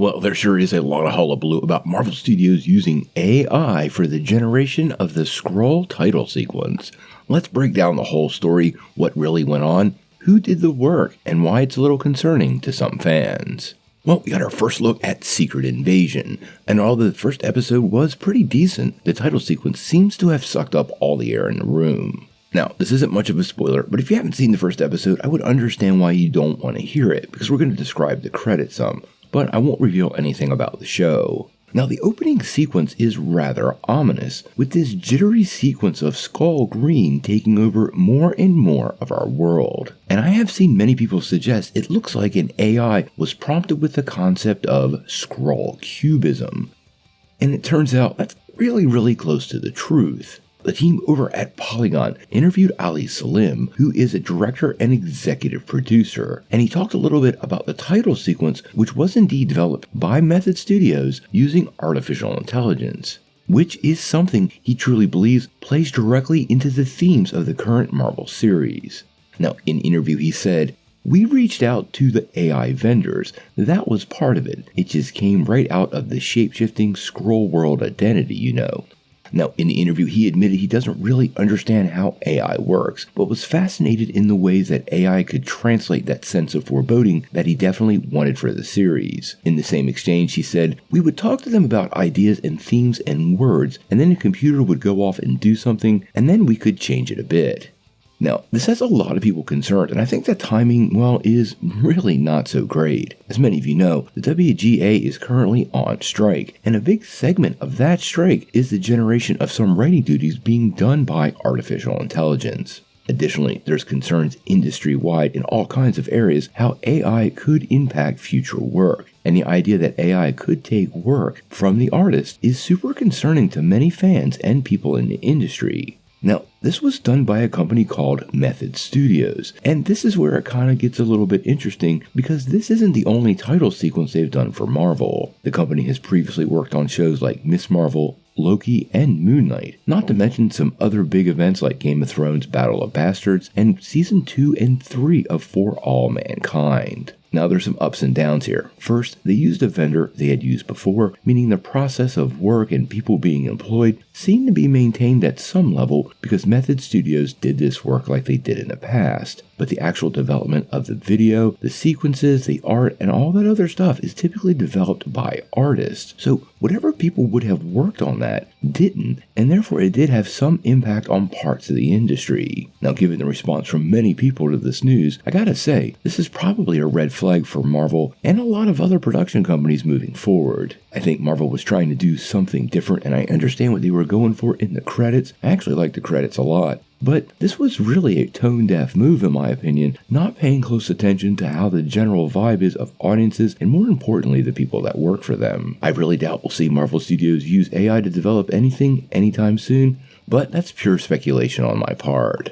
Well, there sure is a lot of hullabaloo about Marvel Studios using AI for the generation of the Skrull title sequence. Let's break down the whole story, what really went on, who did the work, and why it's a little concerning to some fans. Well, we got our first look at Secret Invasion, and although the first episode was pretty decent, the title sequence seems to have sucked up all the air in the room. Now, this isn't much of a spoiler, but if you haven't seen the first episode, I would understand why you don't want to hear it, because we're going to describe the credits some, but I won't reveal anything about the show. Now, the opening sequence is rather ominous, with this jittery sequence of Skull Green taking over more and more of our world. And I have seen many people suggest it looks like an AI was prompted with the concept of Skrull cubism. And it turns out that's really close to the truth. The team over at Polygon interviewed Ali Salim, who is a director and executive producer, and he talked a little bit about the title sequence, which was indeed developed by Method Studios using artificial intelligence, which is something he truly believes plays directly into the themes of the current Marvel series. Now, in an interview he said, "We reached out to the AI vendors. That was part of it. It just came right out of the shape-shifting Skrull world identity, you know." Now, in the interview, he admitted he doesn't really understand how AI works, but was fascinated in the ways that AI could translate that sense of foreboding that he definitely wanted for the series. In the same exchange, he said, "We would talk to them about ideas and themes and words, and then the computer would go off and do something, and then we could change it a bit." Now, this has a lot of people concerned, and I think the timing, well, is really not so great. As many of you know, the WGA is currently on strike, and a big segment of that strike is the generation of some writing duties being done by artificial intelligence. Additionally, there's concerns industry-wide in all kinds of areas how AI could impact future work, and the idea that AI could take work from the artist is super concerning to many fans and people in the industry. Now, this was done by a company called Method Studios, and this is where it kind of gets a little bit interesting because this isn't the only title sequence they've done for Marvel. The company has previously worked on shows like Miss Marvel, Loki, and Moon Knight, not to mention some other big events like Game of Thrones Battle of Bastards and Season 2 and 3 of For All Mankind. Now there's some ups and downs here. First, they used a vendor they had used before, meaning the process of work and people being employed seemed to be maintained at some level because Method Studios did this work like they did in the past. But the actual development of the video, the sequences, the art, and all that other stuff is typically developed by artists. So whatever people would have worked on that didn't, and therefore it did have some impact on parts of the industry. Now, given the response from many people to this news, I gotta say, this is probably a red flag for Marvel and a lot of other production companies moving forward. I think Marvel was trying to do something different, and I understand what they were going for in the credits. I actually like the credits a lot. But this was really a tone-deaf move in my opinion, not paying close attention to how the general vibe is of audiences and more importantly the people that work for them. I really doubt we'll see Marvel Studios use AI to develop anything anytime soon, but that's pure speculation on my part.